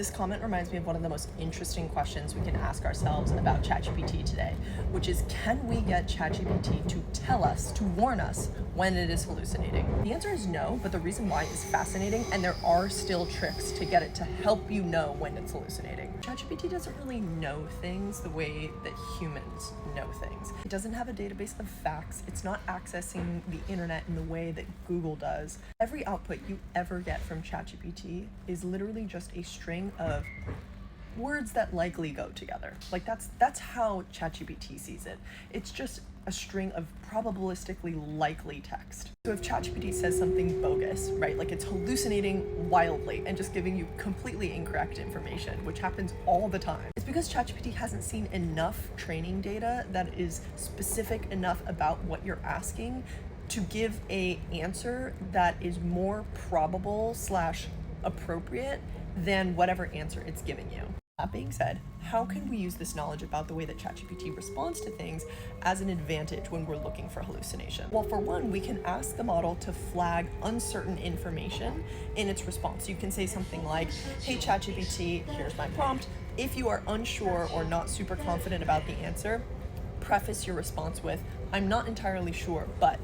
This comment reminds me of one of the most interesting questions we can ask ourselves about ChatGPT today, which is, can we get ChatGPT to tell us, to warn us when it is hallucinating? The answer is no, but the reason why is fascinating, and there are still tricks to get it to help you know when it's hallucinating. ChatGPT doesn't really know things the way that humans know things. It doesn't have a database of facts. It's not accessing the internet in the way that Google does. Every output you ever get from ChatGPT is literally just a string of words that likely go together. Like that's how ChatGPT sees it. It's just a string of probabilistically likely text. So if ChatGPT says something bogus, right, like it's hallucinating wildly and just giving you completely incorrect information, which happens all the time, it's because ChatGPT hasn't seen enough training data that is specific enough about what you're asking to give a answer that is more probable / appropriate than whatever answer it's giving you. That being said, how can we use this knowledge about the way that ChatGPT responds to things as an advantage when we're looking for hallucination? Well, for one, we can ask the model to flag uncertain information in its response. You can say something like, hey ChatGPT, here's my prompt. If you are unsure or not super confident about the answer, preface your response with, I'm not entirely sure, but ...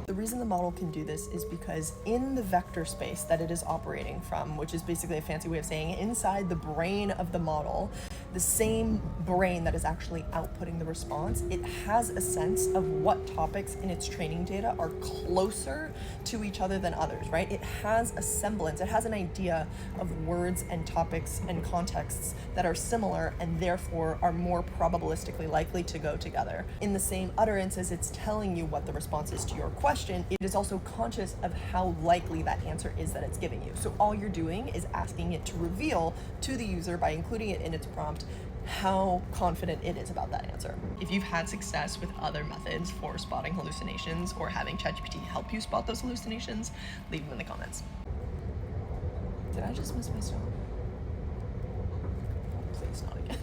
The reason the model can do this is because in the vector space that it is operating from, which is basically a fancy way of saying inside the brain of the model, the same brain that is actually outputting the response, it has a sense of what topics in its training data are closer to each other than others, right? It has a semblance, it has an idea of words and topics and contexts that are similar and therefore are more probabilistically likely to go together. In the same utterance as it's telling you what the response is to your question, it is also conscious of how likely that answer is that it's giving you. So all you're doing is asking it to reveal to the user, by including it in its prompt, how confident it is about that answer. If you've had success with other methods for spotting hallucinations or having ChatGPT help you spot those hallucinations, leave them in the comments. Did I just miss my stop? Please not again.